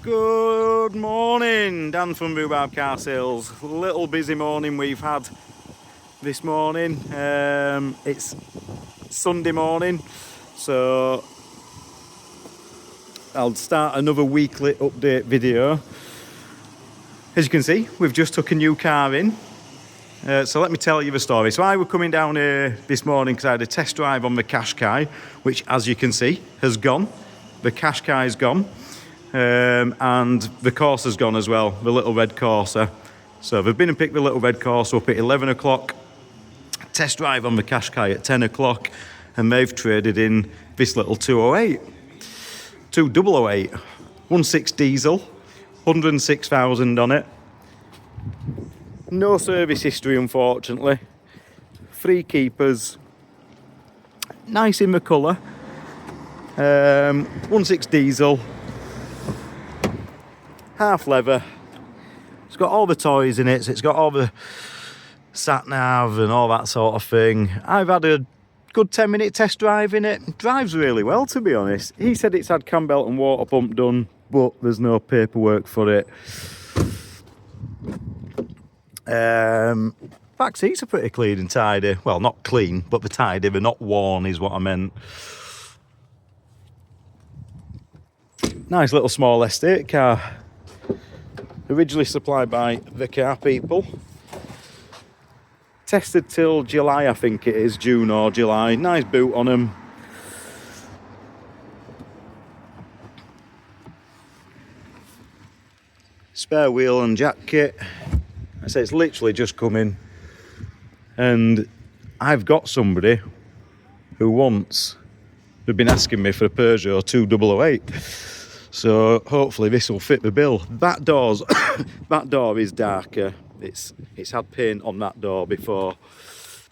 Good morning, Dan from Rhubarb Car Sales. Little busy morning we've had this morning. It's Sunday morning, so I'll start another weekly update video. As you can see, we've just took a new car in. So let me tell you the story. So I was coming down here this morning because I had a test drive on the Qashqai, which, as you can see, has gone. The Qashqai's gone. And the Corsa's gone as well, the little red Corsa. So they've been and picked the little red Corsa up at 11 o'clock, test drive on the Qashqai at 10 o'clock, and they've traded in this little 208, 2008, 1.6 diesel, 106,000 on it. No service history, unfortunately. 3 keepers, nice in the colour, 1.6 diesel, half leather. It's got all the toys in it, so it's got all the sat nav and all that sort of thing. I've had a good 10-minute test drive in it. It drives really well, to be honest. He said it's had cam belt and water pump done, but there's no paperwork for it. Back seats are pretty clean and tidy. Well, not clean, but they're tidy. They're not worn, is what I meant. Nice little small estate car. Originally supplied by the car people. Tested till July, I think it is, June or July. Nice boot on them. Spare wheel and jack kit. I say it's literally just come in. And I've got somebody who wants, they've been asking me for a Peugeot 2008. So hopefully this will fit the bill. That door is darker. It's had paint on that door before,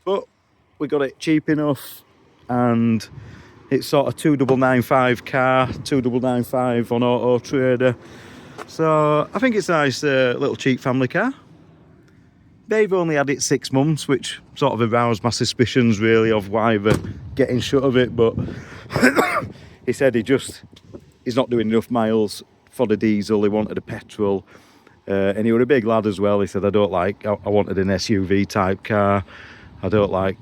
but we got it cheap enough, and it's sort of 2995 car, 2995 on Auto Trader. So I think it's a nice little cheap family car. They've only had it 6 months, which sort of aroused my suspicions really of why they're getting shut of it. But he said he's not doing enough miles for the diesel. He wanted a petrol, and he was a big lad as well. He said, I wanted an SUV type car. I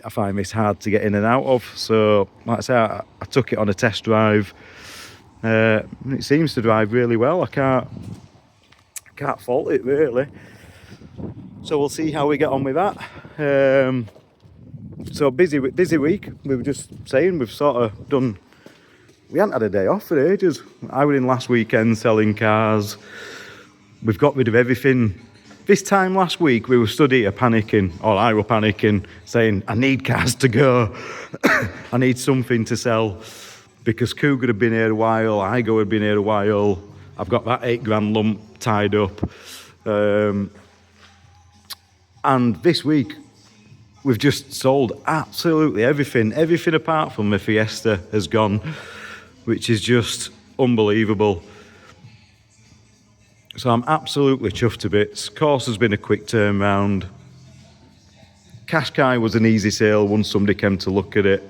find this hard to get in and out of. So like I say, I took it on a test drive. It seems to drive really well. I can't fault it really. So we'll see how we get on with that. So busy week. We were just saying we've sort of done. We hadn't had a day off for ages. I was in last weekend selling cars. We've got rid of everything. This time last week we were stood here panicking, or I were panicking, saying I need cars to go. I need something to sell, because Cougar had been here a while, Igo had been here a while. I've got that 8 grand lump tied up. And this week we've just sold absolutely everything. Everything apart from the Fiesta has gone, which is just unbelievable. So I'm absolutely chuffed to bits. Corsa's been a quick turnaround. Qashqai was an easy sale once somebody came to look at it.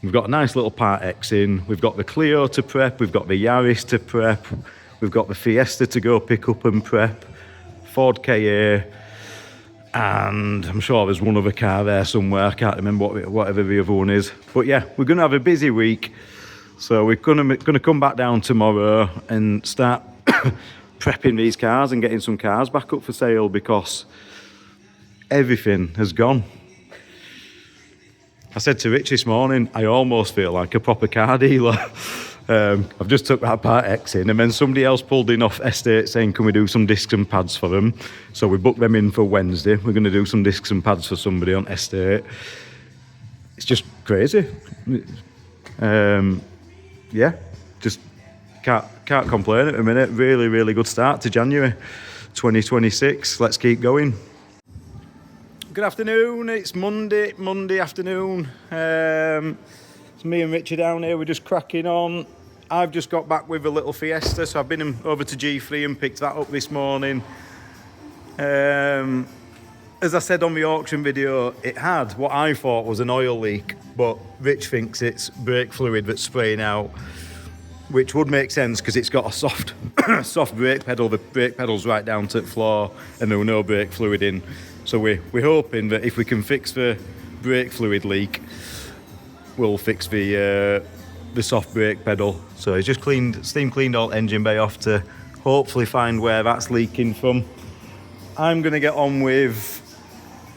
We've got a nice little Part X in. We've got the Clio to prep. We've got the Yaris to prep. We've got the Fiesta to go pick up and prep. Ford KA. And I'm sure there's one other car there somewhere. I can't remember whatever the other one is. But yeah, we're going to have a busy week. So we're going to come back down tomorrow and start prepping these cars and getting some cars back up for sale, because everything has gone. I said to Rich this morning, I almost feel like a proper car dealer. I've just took that Part X in, and then somebody else pulled in off estate saying, can we do some discs and pads for them? So we booked them in for Wednesday. We're going to do some discs and pads for somebody on estate. It's just crazy. Yeah, just can't complain at the minute. Really, really good start to January 2026. Let's keep going. Good afternoon. It's Monday afternoon. It's me and Richard down here. We're just cracking on. I've just got back with a little Fiesta, so I've been over to G3 and picked that up this morning. As I said on the auction video, it had what I thought was an oil leak, but Rich thinks it's brake fluid that's spraying out. which would make sense because it's got a soft soft brake pedal. The brake pedal's right down to the floor and there was no brake fluid in. So we're hoping that if we can fix the brake fluid leak, we'll fix the soft brake pedal. So he's just steam cleaned all the engine bay off to hopefully find where that's leaking from. I'm going to get on with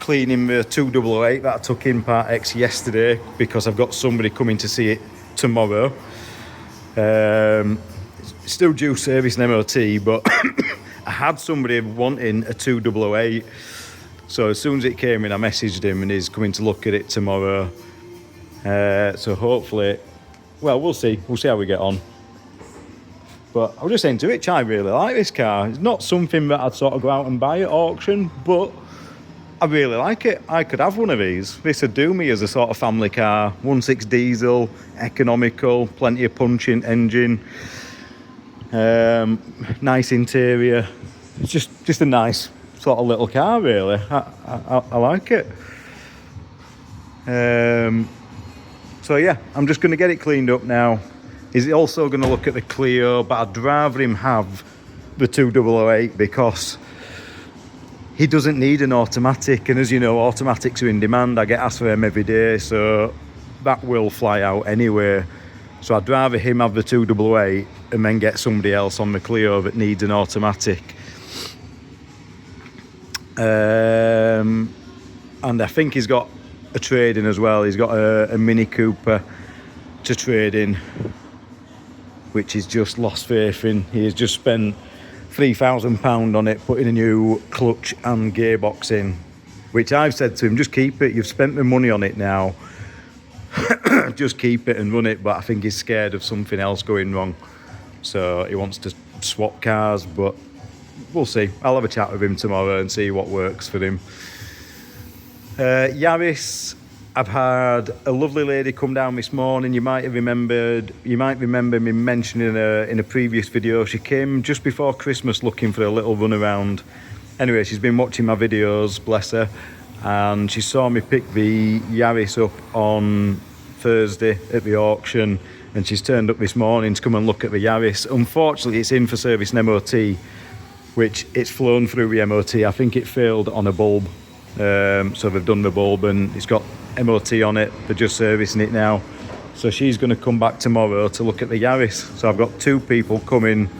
cleaning the 2008 that I took in Part X yesterday because I've got somebody coming to see it tomorrow. Still due service and MOT, but I had somebody wanting a 2008. So as soon as it came in, I messaged him and he's coming to look at it tomorrow. So hopefully, well, we'll see how we get on. But I was just saying to Rich, I really like this car. It's not something that I'd sort of go out and buy at auction, but I really like it. I could have one of these. This would do me as a sort of family car. 1.6 diesel, economical, plenty of punching engine, nice interior. It's just a nice sort of little car, really. I like it. So yeah, I'm just going to get it cleaned up now. He's also going to look at the Clio, but I'd rather him have the 2008 because he doesn't need an automatic, and as you know, automatics are in demand. I get asked for them every day, so that will fly out anyway. So I'd rather him have the 2008 and then get somebody else on the Clio that needs an automatic. And I think he's got a trade-in as well. He's got a Mini Cooper to trade in, which he's just lost faith in. He has just spent £3,000 on it, putting a new clutch and gearbox in, which I've said to him, just keep it. You've spent the money on it now. Just keep it and run it. But I think he's scared of something else going wrong. So he wants to swap cars, but we'll see. I'll have a chat with him tomorrow and see what works for him. Yaris, I've had a lovely lady come down this morning. You might remember me mentioning her in a previous video. She came just before Christmas looking for a little run around. Anyway, she's been watching my videos, bless her, and she saw me pick the Yaris up on Thursday at the auction, and she's turned up this morning to come and look at the Yaris. Unfortunately, it's in for service and MOT, which it's flown through the MOT. I think it failed on a bulb. So they've done the bulb and it's got MOT on it. They're just servicing it now. So she's going to come back tomorrow to look at the Yaris. So I've got two people coming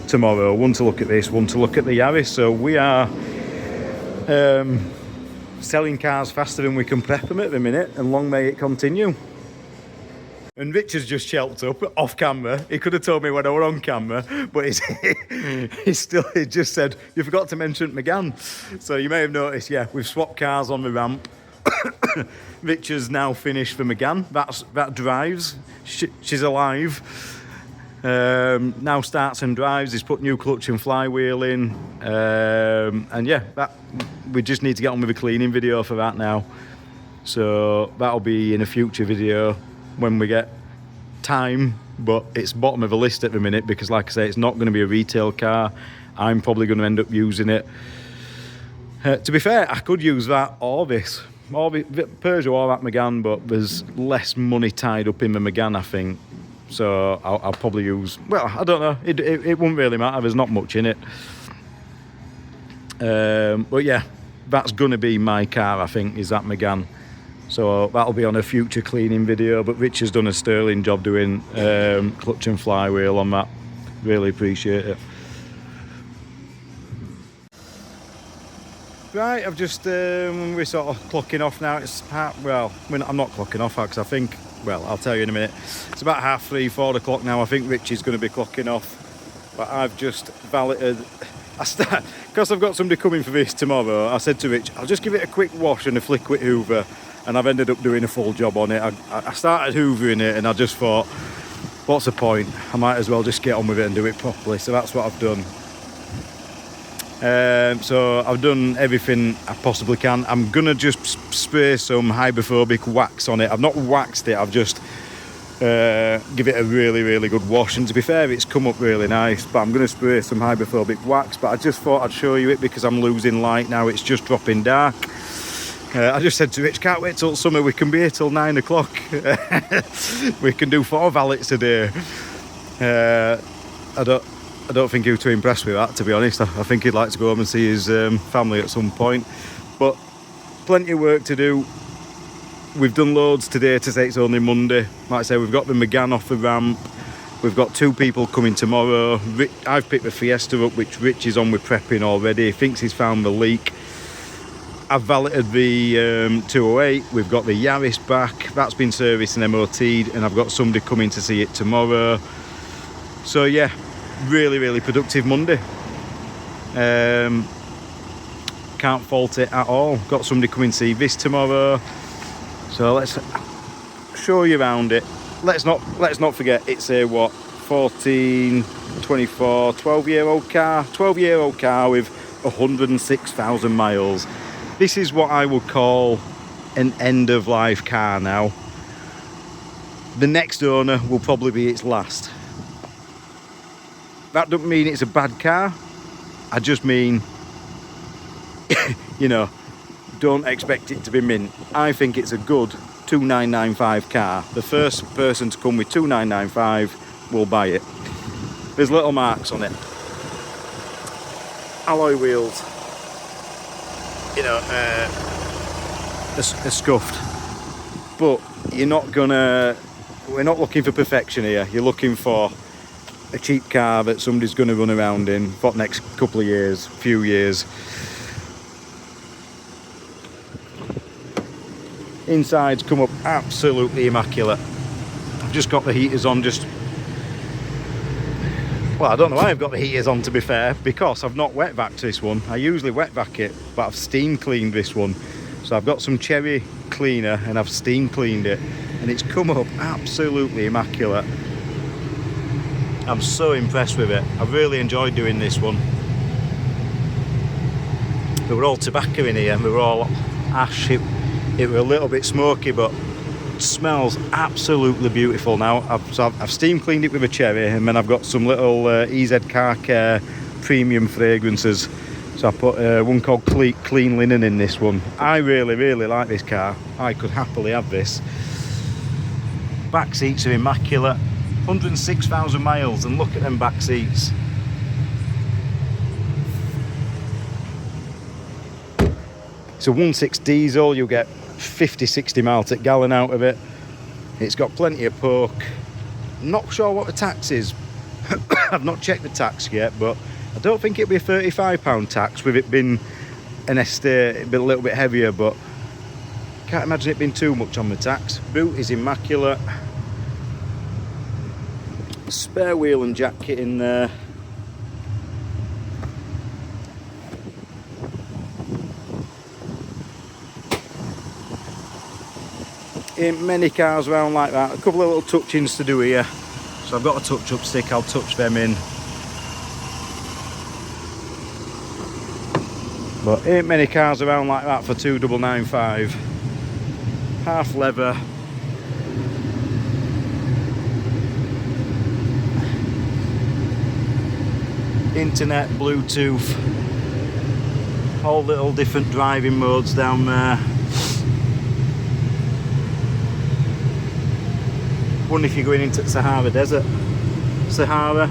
tomorrow, one to look at this, one to look at the Yaris. So we are selling cars faster than we can prep them at the minute, and long may it continue. And Richard's just shelved up off camera. He could have told me when I were on camera, but he just said, you forgot to mention McGann. So you may have noticed, yeah, we've swapped cars on the ramp. Richard's now finished for McGann. That drives. She's alive. Now starts and drives. He's put new clutch and flywheel in. And yeah, we just need to get on with a cleaning video for that now. So that'll be in a future video when we get time, but it's bottom of the list at the minute because, like I say, it's not going to be a retail car. I'm probably going to end up using it. To be fair, I could use that or this. Or the Peugeot or that Megane, but there's less money tied up in the Megane, I think. So I'll probably use... Well, I don't know. It wouldn't really matter. There's not much in it. But yeah, that's going to be my car, I think, is that Megane. So that'll be on a future cleaning video. But Rich has done a sterling job doing clutch and flywheel on that. Really appreciate it. Right, I've just, we're sort of clocking off now. It's I'm not clocking off because I think, I'll tell you in a minute. It's about 3:30, 4 o'clock now. I think Rich is going to be clocking off. But I've just valeted. Because I've got somebody coming for this tomorrow, I said to Rich, I'll just give it a quick wash and a flick with Hoover. And I've ended up doing a full job on it. I started hoovering it and I just thought, what's the point? I might as well just get on with it and do it properly. So that's what I've done. So I've done everything I possibly can. I'm going to just spray some hydrophobic wax on it. I've not waxed it, I've just give it a really, really good wash. And to be fair, it's come up really nice. But I'm going to spray some hydrophobic wax. But I just thought I'd show you it because I'm losing light now. It's just dropping dark. I just said to Rich, can't wait till summer, we can be here till 9 o'clock. We can do 4 valets a day. I don't think he was too impressed with that, to be honest. I think he'd like to go home and see his family at some point. But plenty of work to do. We've done loads today to say it's only Monday. Like I say, we've got the McGann off the ramp. We've got 2 people coming tomorrow. I've picked the Fiesta up, which Rich is on with prepping already. He thinks he's found the leak. I've valeted the 208. We've got the Yaris back. That's been serviced and MOT'd, and I've got somebody coming to see it tomorrow. So yeah, really, really productive Monday. Can't fault it at all. Got somebody coming to see this tomorrow. So let's show you around it. Let's not forget it's a 1424 12-year-old car. 12-year-old car with 106,000 miles. This is what I would call an end-of-life car now. The next owner will probably be its last. That doesn't mean it's a bad car. I just mean, you know, don't expect it to be mint. I think it's a good 2995 car. The first person to come with 2995 will buy it. There's little marks on it. Alloy wheels, you know, are scuffed. But we're not looking for perfection here. You're looking for a cheap car that somebody's going to run around in for the next couple of years, few years. Insides come up absolutely immaculate. I've just got the heaters on, well, I don't know why I've got the heaters on, to be fair, because I've not wet vacked this one. I usually wet vac it, but I've steam cleaned this one. So I've got some cherry cleaner and I've steam cleaned it, and it's come up absolutely immaculate. I'm so impressed with it. I've really enjoyed doing this one. They were all tobacco in here, they were all ash. It was a little bit smoky, but it smells absolutely beautiful now. I've steam cleaned it with a cherry, and then I've got some little EZ Car Care premium fragrances. So I put one called Clean Linen in this one. I really, really like this car. I could happily have this. Back seats are immaculate. 106,000 miles, and look at them back seats. It's a 1.6 diesel. You'll get 50-60 miles per gallon out of it. It's got plenty of poke. Not sure what the tax is. I've not checked the tax yet, but I don't think it'll be a £35 tax, with it being an estate. It'll be a little bit heavier, but can't imagine it being too much on the tax. Boot is immaculate. Spare wheel and jack kit in there. Ain't many cars around like that. A couple of little touch-ins to do here. So I've got a touch-up stick, I'll touch them in. But ain't many cars around like that for 2995. Half leather. Internet, Bluetooth. All little different driving modes down there. One if you're going into Sahara Desert. Sahara.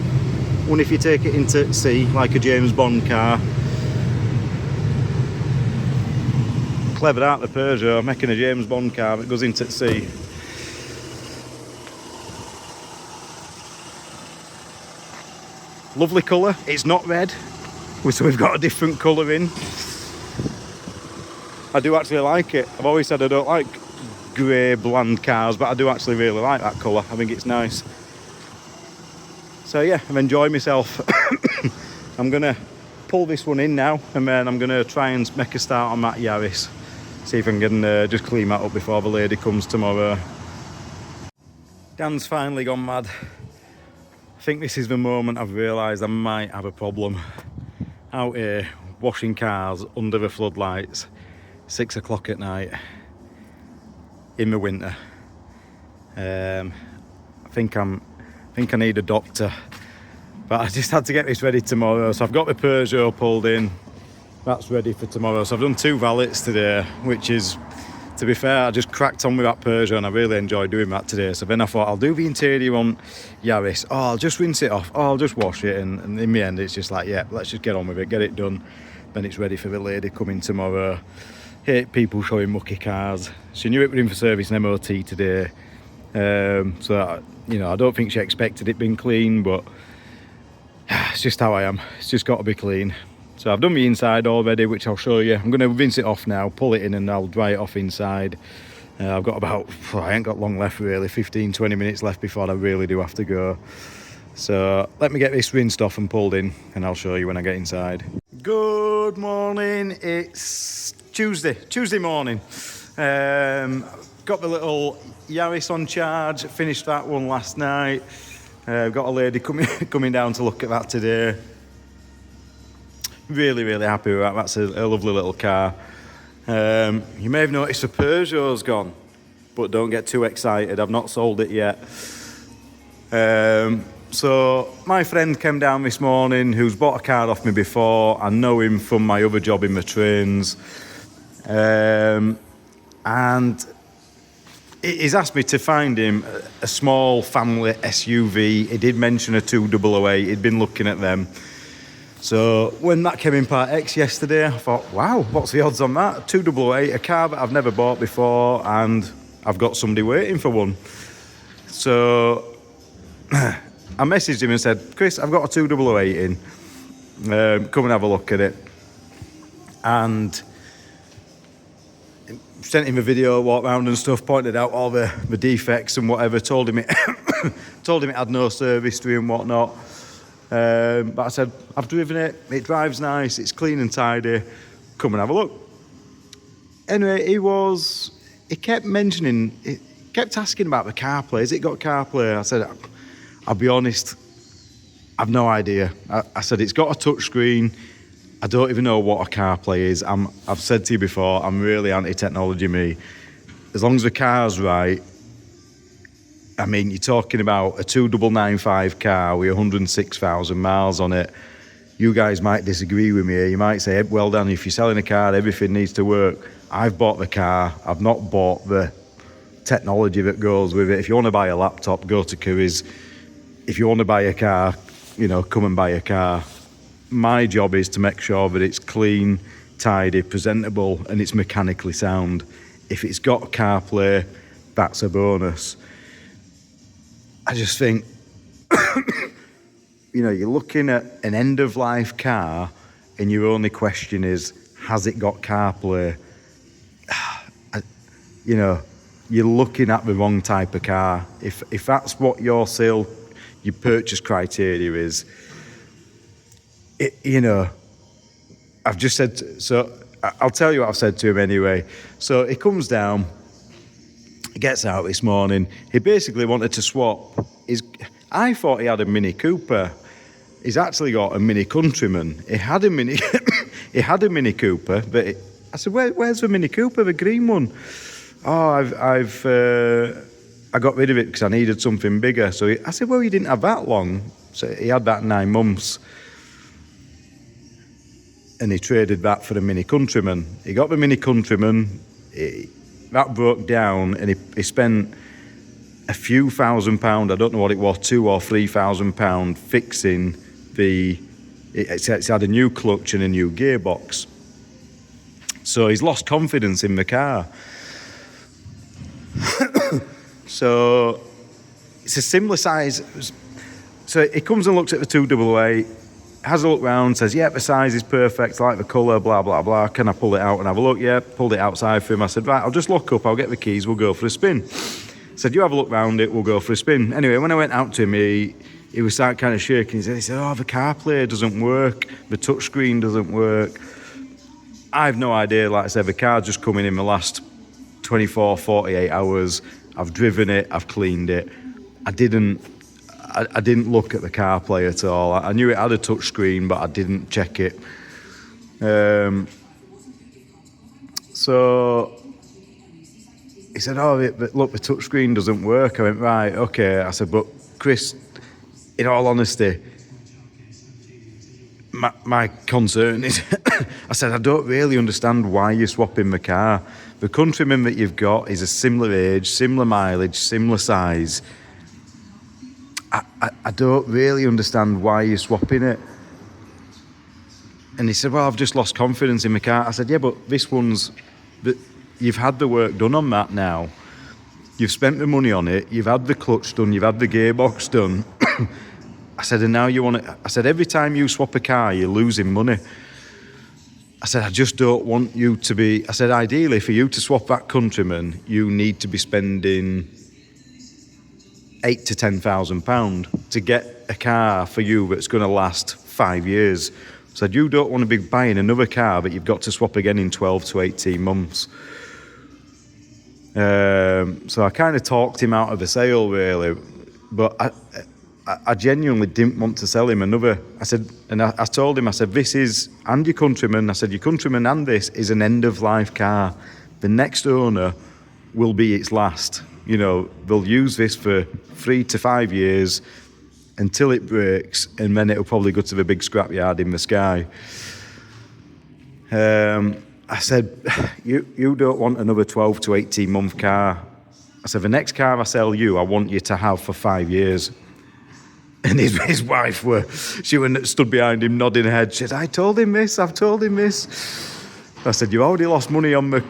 One if you take it into sea, like a James Bond car. Clever out the Peugeot, making a James Bond car that goes into sea. Lovely colour. It's not red, so we've got a different colour in. I do actually like it. I've always said I don't like grey bland cars, but I do actually really like that colour. I think it's nice. So yeah, I've enjoyed myself. I'm gonna pull this one in now, and then I'm gonna try and make a start on that Yaris. See if I can just clean that up before the lady comes tomorrow. Dan's finally gone mad. I think this is the moment I've realised I might have a problem. Out here washing cars under the floodlights, 6 o'clock at night in the winter. I think I need a doctor, but I just had to get this ready tomorrow. So I've got the Peugeot pulled in, that's ready for tomorrow. So I've done 2 valets today, which is to be fair, I just cracked on with that Peugeot and I really enjoyed doing that today. So then I thought I'll do the interior on Yaris. Oh, I'll just rinse it off. Oh, I'll just wash it. And in the end, it's just like, yeah, let's just get on with it, get it done. Then it's ready for the lady coming tomorrow. Hate people showing mucky cars. She knew it was in for service and MOT today. So, you know, I don't think she expected it being clean, but it's just how I am. It's just got to be clean. So I've done the inside already, which I'll show you. I'm going to rinse it off now, pull it in, and I'll dry it off inside. I've got about, I ain't got long left really, 15-20 minutes left before I really do have to go. So let me get this rinsed off and pulled in, and I'll show you when I get inside. Good morning, it's Tuesday morning. Got the little Yaris on charge, finished that one last night. Got a lady coming down to look at that today. Really happy with that. That's a lovely little car. You may have noticed the Peugeot's gone, but don't get too excited. I've not sold it yet. So my friend came down this morning who's bought a car off me before. I know him from my other job in the trains. And he's asked me to find him a small family SUV. He did mention a 2008. He'd been looking at them. So when that came in Part X yesterday, I thought, wow, what's the odds on that? 2008, a car that I've never bought before, and I've got somebody waiting for one. So I messaged him and said, Chris, I've got a 2008 in. Come and have a look at it. And sent him a video, walked around and stuff, pointed out all the defects and whatever, told him it had no service history and whatnot. But I said, I've driven it, it drives nice, it's clean and tidy, come and have a look. Anyway, he kept asking about the CarPlay. Has it got CarPlay? I said, I'll be honest, I've no idea. I said, it's got a touchscreen. I don't even know what a CarPlay is. I've said to you before, I'm really anti-technology, me. As long as the car's right, I mean, you're talking about a 2995 car with 106,000 miles on it. You guys might disagree with me. You might say, well, Dan, if you're selling a car, everything needs to work. I've bought the car. I've not bought the technology that goes with it. If you want to buy a laptop, go to Curry's. If you want to buy a car, you know, come and buy a car. My job is to make sure that it's clean, tidy, presentable, and it's mechanically sound. If it's got CarPlay, that's a bonus. I just think, you know, you're looking at an end-of-life car and your only question is, has it got CarPlay? You know, you're looking at the wrong type of car. If that's what your purchase criteria is, you know, I've just said, so I'll tell you what I've said to him anyway. So he comes down, he gets out this morning. He basically wanted to swap. I thought he had a Mini Cooper. He's actually got a Mini Countryman. He had a Mini Cooper, but I said, where's the Mini Cooper, the green one? Oh, I got rid of it because I needed something bigger. So I said, well, you didn't have that long. So he had that 9 months. And he traded that for a Mini Countryman. He got the Mini Countryman. That broke down, and he spent a few £1,000, I don't know what it was, £2,000 or £3,000 fixing it's had a new clutch and a new gearbox. So he's lost confidence in the car. So it's a similar size. So he comes and looks at the 2008, has a look round, says, yeah, the size is perfect, I like the colour, blah, blah, blah. Can I pull it out and have a look? Yeah, pulled it outside for him. I said, right, I'll just lock up, I'll get the keys, we'll go for a spin. Said, you have a look round it, we'll go for a spin. Anyway, when I went out to him, he was kind of shaking his head. He said, oh, the CarPlay doesn't work, the touchscreen doesn't work. I have no idea. Like I said, the car's just come in the last 24, 48 hours. I've driven it, I've cleaned it. I didn't look at the CarPlay at all. I knew it had a touchscreen, but I didn't check it. So he said, oh, but look, the touchscreen doesn't work. I went, right, okay. I said, but Chris, in all honesty, my concern is I said, I don't really understand why you're swapping the car. The Countryman that you've got is a similar age, similar mileage, similar size. I don't really understand why you're swapping it. And he said, well, I've just lost confidence in my car. I said, yeah, but this one's, you've had the work done on that now. You've spent the money on it. You've had the clutch done. You've had the gearbox done. I said, and now you want it. I said, every time you swap a car, you're losing money. I said, I just don't want you to be, I said, ideally for you to swap that Countryman, you need to be spending £8,000 to £10,000 to get a car for you that's going to last 5 years. I said, you don't want to be buying another car that you've got to swap again in 12 to 18 months. So I kind of talked him out of the sale, really. But I genuinely didn't want to sell him another. I said, and I told him, I said, this is, and your Countryman, I said, your Countryman and this is an end-of-life car. The next owner will be its last. You know, they'll use this for 3 to 5 years until it breaks, and then it'll probably go to the big scrapyard in the sky. I said, you don't want another 12 to 18 month car. I said, the next car I sell you, I want you to have for 5 years. And his wife she stood behind him nodding her head. She said, I've told him this. I said, you already lost money on the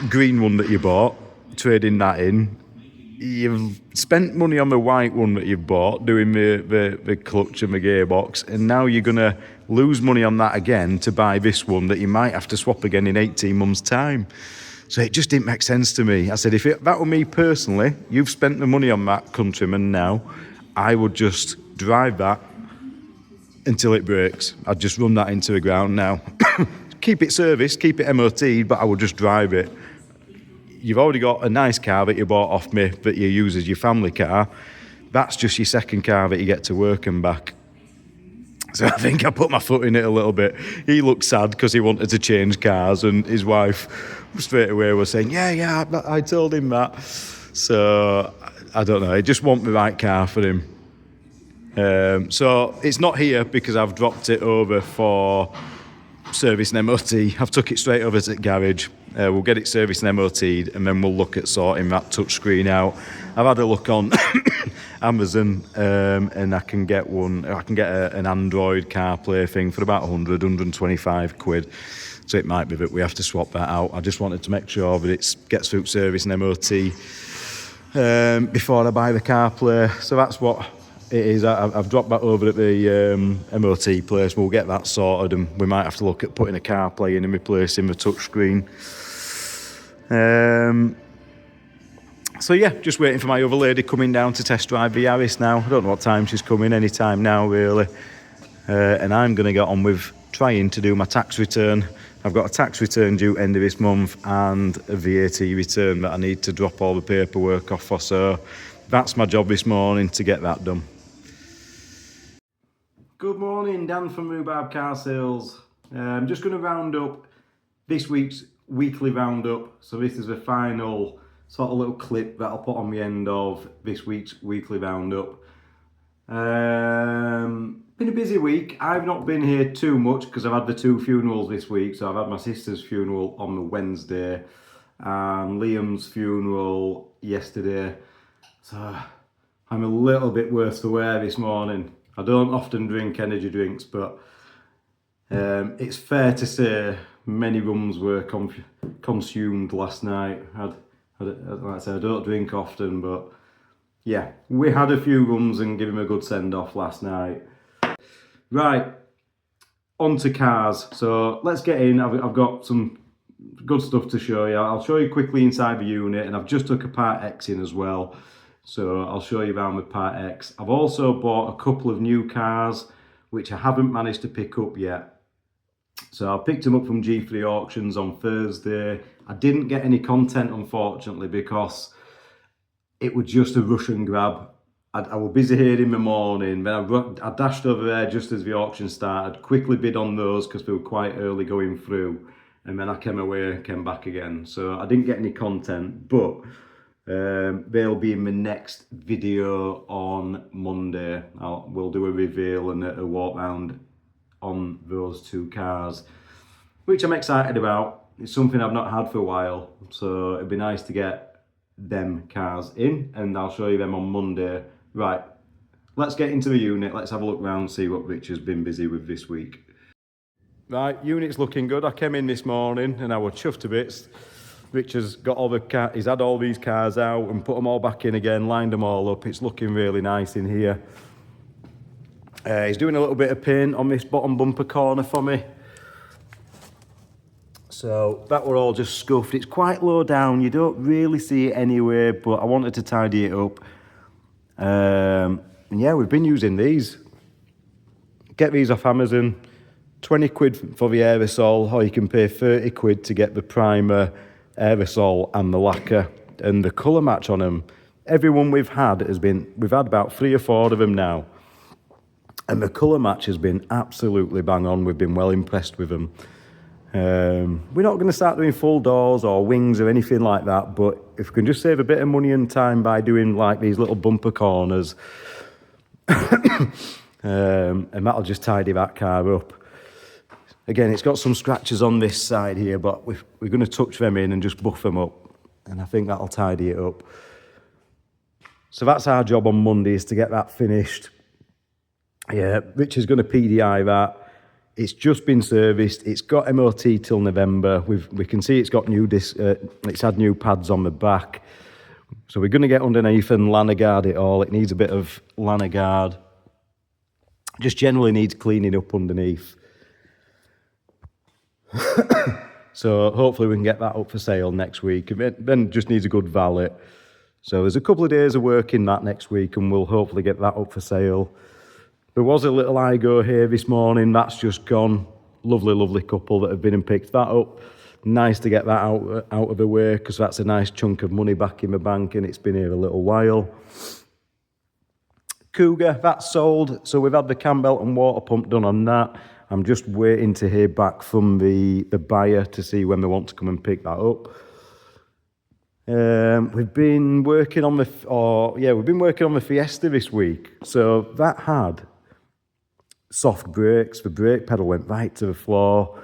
green one that you bought, trading that in. You've spent money on the white one that you've bought, doing the clutch and the gearbox, and now you're going to lose money on that again to buy this one that you might have to swap again in 18 months' time. So it just didn't make sense to me. I said, if that were me personally, you've spent the money on that Countryman now, I would just drive that until it breaks. I'd just run that into the ground now. Keep it serviced, keep it MOT'd, but I would just drive it. You've already got a nice car that you bought off me that you use as your family car. That's just your second car that you get to work and back. So I think I put my foot in it a little bit. He looked sad because he wanted to change cars, and his wife straight away was saying, yeah, I told him that. So I don't know, I just want the right car for him. So it's not here because I've dropped it over for service and MOT. I've took it straight over to the garage. We'll get it serviced and MOT'd, and then we'll look at sorting that touchscreen out. I've had a look on Amazon, and I can get one. I can get an Android CarPlay thing for about 125 quid. So it might be that we have to swap that out. I just wanted to make sure that it gets through service and MOT before I buy the CarPlay. So that's what it is. I've dropped that over at the MOT place. We'll get that sorted, and we might have to look at putting a CarPlay in and replacing the touchscreen. So yeah, just waiting for my other lady coming down to test drive the Yaris now. I don't know what time she's coming, any time now really. And I'm going to get on with trying to do my tax return. I've got a tax return due end of this month and a VAT return that I need to drop all the paperwork off for. So that's my job this morning, to get that done. Good morning, Dan from Rhubarb Car Sales. I'm just going to round up this week's weekly roundup. So this is the final sort of little clip that I'll put on the end of this week's weekly roundup. Been a busy week. I've not been here too much because I've had the 2 funerals this week. So I've had my sister's funeral on the Wednesday and Liam's funeral yesterday. So I'm a little bit worse for wear this morning. I don't often drink energy drinks, but it's fair to say many rums were consumed last night. Like I say, I don't drink often, but yeah, we had a few rums and give him a good send-off last night. Right, on to cars. So let's get in. I've got some good stuff to show you. I'll show you quickly inside the unit, and I've just took a Part X in as well. So I'll show you around with Part X. I've also bought a couple of new cars, which I haven't managed to pick up yet. So I picked them up from G3 Auctions on Thursday. I didn't get any content, unfortunately, because it was just a rush and grab. I was busy here in the morning, then I dashed over there just as the auction started, quickly bid on those because they were quite early going through, and then I came away, came back again. So I didn't get any content, but they'll be in the next video on Monday. We'll do a reveal and a walk round on those 2 cars. which I'm excited about. It's something I've not had for a while, so it'd be nice to get them cars in, and I'll show you them on Monday. Right, let's get into the unit, let's have a look around, see what Rich has been busy with this week. Right, unit's looking good. I came in this morning and I was chuffed to bits. Rich has got all the cars, he's had all these cars out and put them all back in again, lined them all up. It's looking really nice in here. He's doing a little bit of paint on this bottom bumper corner for me. So that were all just scuffed. It's quite low down, you don't really see it anywhere, but I wanted to tidy it up. And yeah, we've been using these. Get these off Amazon. 20 quid for the aerosol, or you can pay 30 quid to get the primer, aerosol and the lacquer. And the colour match on them, everyone we've had has been, we've had about 3 or 4 of them now. And the colour match has been absolutely bang on. We've been well impressed with them. We're not going to start doing full doors or wings or anything like that, but if we can just save a bit of money and time by doing like these little bumper corners, and that'll just tidy that car up. Again, it's got some scratches on this side here, but we're going to touch them in and just buff them up, and I think that'll tidy it up. So that's our job on Monday, is to get that finished. Yeah, Rich is going to PDI that. It's just been serviced. It's got MOT till November. We can see it's got new it's had new pads on the back. So we're going to get underneath and lana guard it all. It needs a bit of lana guard. Just generally needs cleaning up underneath. So hopefully we can get that up for sale next week. Then just needs a good valet. So there's a couple of days of work in that next week, and we'll hopefully get that up for sale. There was a little IGO here this morning. That's just gone. Lovely, lovely couple that have been and picked that up. Nice to get that out of the way, because that's a nice chunk of money back in the bank, and it's been here a little while. Cougar, that's sold. So we've had the cam belt and water pump done on that. I'm just waiting to hear back from the buyer to see when they want to come and pick that up. We've been working on the Fiesta this week. So that had soft brakes. The brake pedal went right to the floor,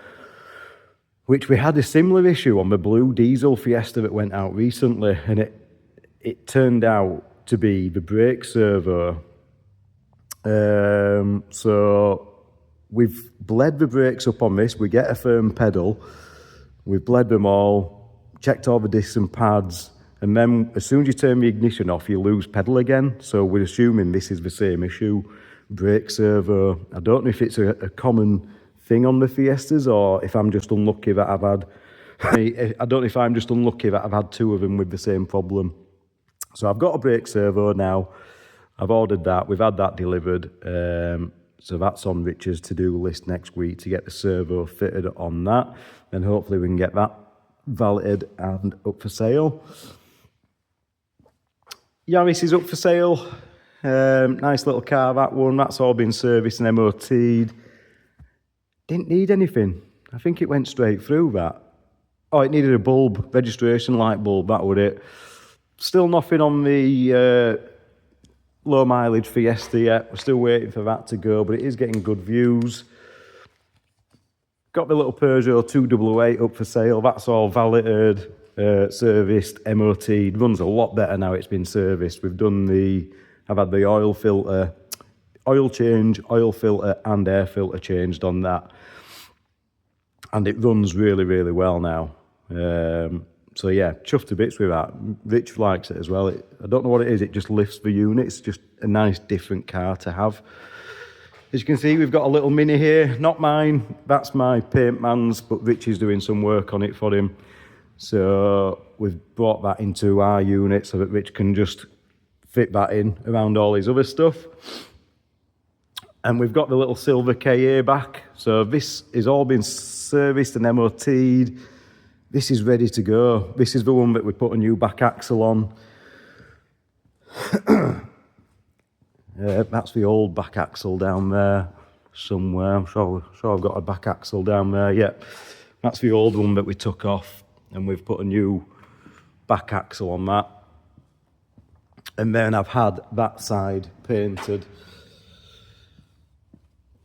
which we had a similar issue on the blue diesel Fiesta that went out recently, and it turned out to be the brake servo. So we've bled the brakes up on this. We get a firm pedal. We've bled them all, checked all the discs and pads, and then as soon as you turn the ignition off, you lose pedal again. So we're assuming this is the same issue. Brake servo. I don't know if it's a common thing on the Fiestas, or if I'm just unlucky that I've had... I don't know if I'm just unlucky that I've had 2 of them with the same problem. So I've got a brake servo now. I've ordered that. We've had that delivered. So that's on Rich's to-do list next week, to get the servo fitted on that. And hopefully we can get that valeted and up for sale. Yaris is up for sale. Nice little car, that one. That's all been serviced and MOT'd. Didn't need anything. I think it went straight through that. Oh, it needed a bulb, registration light bulb, that was it. Still nothing on the low mileage Fiesta yet. We're still waiting for that to go, but it is getting good views. Got the little Peugeot 288 up for sale. That's all valeted, serviced, MOT'd. Runs a lot better now it's been serviced. I've had the oil filter, oil change, oil filter and air filter changed on that. And it runs really, really well now. So yeah, chuffed to bits with that. Rich likes it as well. I don't know what it is, it just lifts the unit. It's just a nice different car to have. As you can see, we've got a little Mini here. Not mine, that's my paint man's, but Rich is doing some work on it for him. So we've brought that into our unit so that Rich can just fit that in around all his other stuff. And we've got the little silver KA back. So this has all been serviced and MOT'd. This is ready to go. This is the one that we put a new back axle on. That's the old back axle down there somewhere. I'm sure I've got a back axle down there. Yeah, that's the old one that we took off, and we've put a new back axle on that. And then I've had that side painted.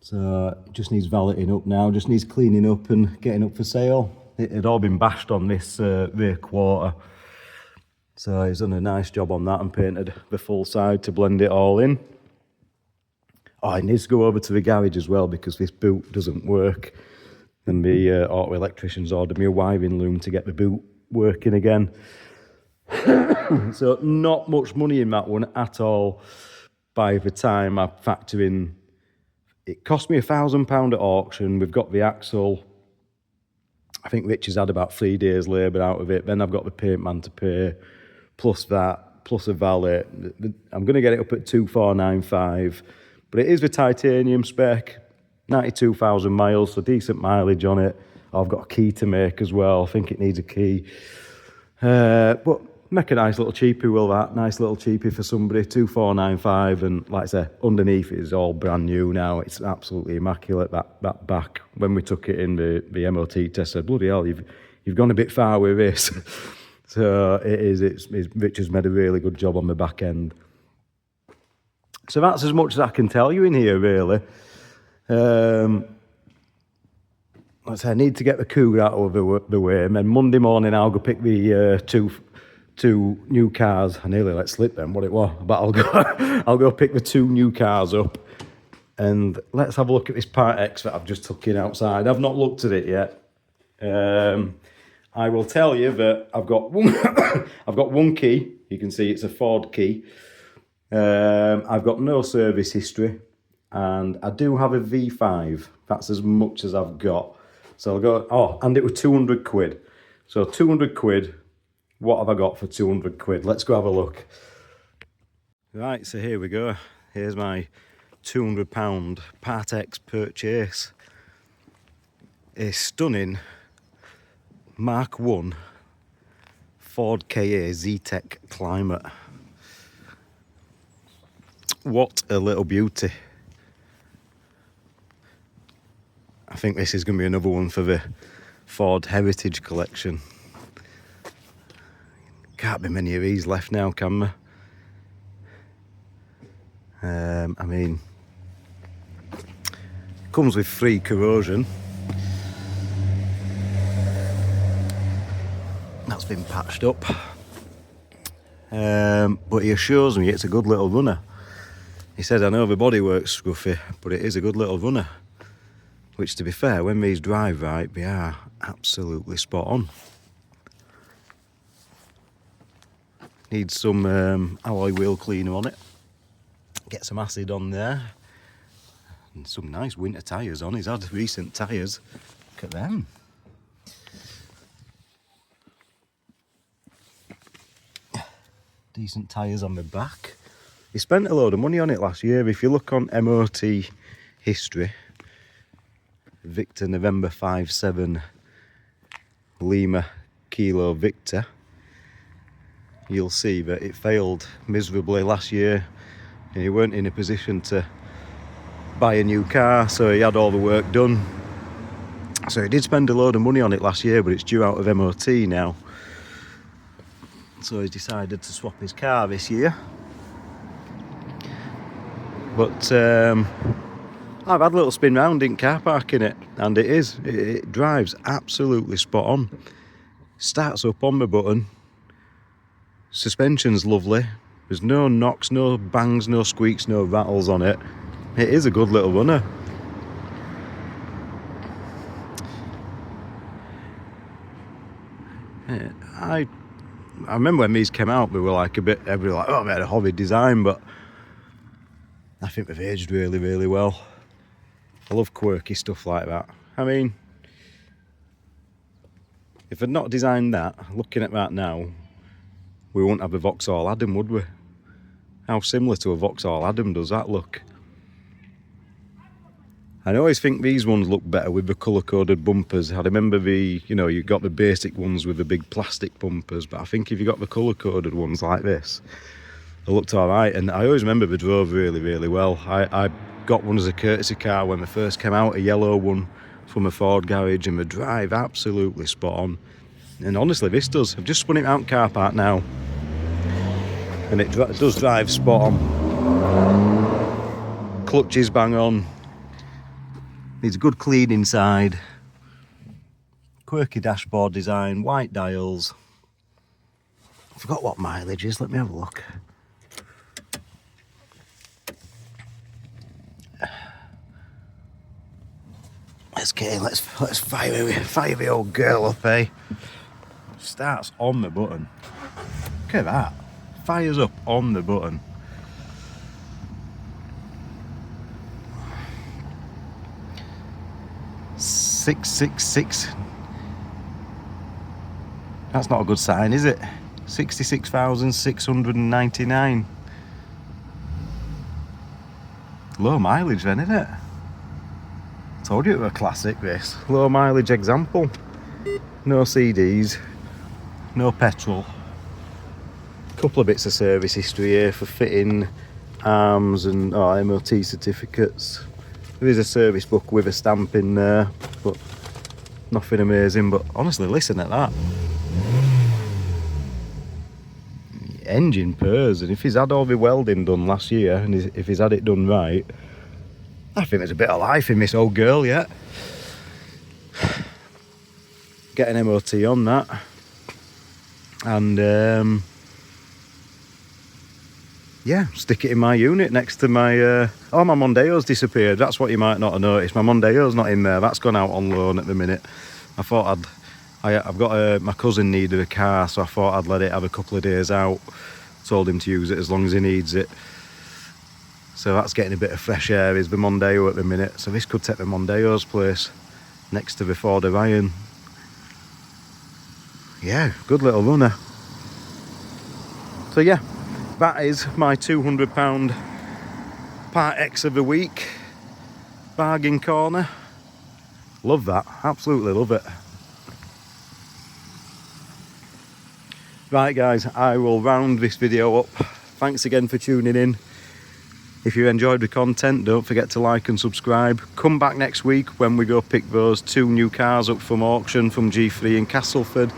So it just needs valeting up now, just needs cleaning up and getting up for sale. It had all been bashed on this rear quarter. So he's done a nice job on that and painted the full side to blend it all in. Oh, it needs to go over to the garage as well because this boot doesn't work. And the auto electricians ordered me a wiring loom to get the boot working again. So not much money in that one at all. By the time I factor in, it cost me £1,000 at auction. We've got the axle. I think Rich has had about 3 days labour out of it. Then I've got the paint man to pay, plus that, plus a valet. I'm going to get it up at 2495, but it is the titanium spec, 92,000 miles, so decent mileage on it. I've got a key to make as well. I think it needs a key. But make a nice little cheapie, will that? Nice little cheapie for somebody, 2495, and like I say, underneath it is all brand new now. It's absolutely immaculate, that back. When we took it in, the MOT test said, bloody hell, you've gone a bit far with this. So Rich has made a really good job on the back end. So that's as much as I can tell you in here, really. Like I say, I need to get the Cougar out of the way, and then Monday morning I'll go pick the two new cars. I nearly let slip them what it was, but I'll go pick the 2 new cars up, and let's have a look at this Part X that I've just took in outside. I've not looked at it yet. I will tell you that I've got one key. You can see it's a Ford key. I've got no service history, and I do have a V5. That's as much as I've got. So I'll go, oh, and it was 200 quid. So 200 quid, what have I got for 200 quid? Let's go have a look. Right, so here we go. Here's my £200 Part X purchase. A stunning Mark 1 Ford Ka Z-Tech Climate. What a little beauty. I think this is going to be another one for the Ford Heritage Collection. Can't be many of these left now, can there? I mean, comes with free corrosion. That's been patched up. But he assures me it's a good little runner. He said, I know the bodywork's scruffy, but it is a good little runner. Which, to be fair, when these drive right, they are absolutely spot on. Needs some alloy wheel cleaner on it. Get some acid on there. And some nice winter tyres on. He's had recent tyres. Look at them. Decent tyres on the back. He spent a load of money on it last year. If you look on MOT history, Victor November 57 Lima Kilo Victor, you'll see that it failed miserably last year and he weren't in a position to buy a new car, so he had all the work done. So he did spend a load of money on it last year, but it's due out of MOT now. So he decided to swap his car this year. But I've had a little spin round in car park in it, and it drives absolutely spot on. Starts up on the button. Suspension's lovely. There's no knocks, no bangs, no squeaks, no rattles on it. It is a good little runner. I remember when these came out, we were like oh, they had a horrid design, but I think they've aged really, really well. I love quirky stuff like that. I mean, if I'd not designed that, looking at that now, we wouldn't have a Vauxhall Adam, would we? How similar to a Vauxhall Adam does that look? I always think these ones look better with the colour-coded bumpers. I remember you got the basic ones with the big plastic bumpers, but I think if you got the colour-coded ones like this, they looked all right. And I always remember they drove really, really well. I got one as a courtesy car when they first came out, a yellow one from a Ford garage, and the drive absolutely spot on. And honestly, this does. I've just spun it out in car park now, and it does drive spot on. Clutch is bang on. Needs a good clean inside. Quirky dashboard design, white dials. I forgot what mileage is, let me have a look. Let's fire the old girl up, eh? Starts on the button. Look at that. Fires up on the button. $666. That's not a good sign, is it? 66,699. Low mileage then, isn't it? Told you it was a classic, this. Low mileage example. No CDs. No petrol. Couple of bits of service history here for fitting arms and MOT certificates. There is a service book with a stamp in there, but nothing amazing. But honestly, listen at that. Engine purrs, and if he's had all the welding done last year, and if he's had it done right, I think there's a bit of life in this old girl yet. Get an MOT on that, and yeah, stick it in my unit next to my my Mondeo's disappeared. That's what you might not have noticed. My Mondeo's not in there. That's gone out on loan at the minute. I thought I've got my cousin needed a car, so I thought I'd let it have a couple of days out. Told him to use it as long as he needs it. So that's getting a bit of fresh air, is the Mondeo at the minute. So this could take the Mondeo's place next to the Ford Orion. Yeah, good little runner. So yeah, that is my £200 Part X of the week. Bargain corner. Love that, absolutely love it. Right guys, I will round this video up. Thanks again for tuning in. If you enjoyed the content, don't forget to like and subscribe. Come back next week when we go pick those 2 new cars up from auction from G3 in Castleford.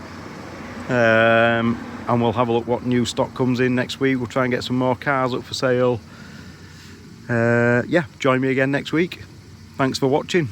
And we'll have a look what new stock comes in next week. We'll try and get some more cars up for sale. Yeah, join me again next week. Thanks for watching.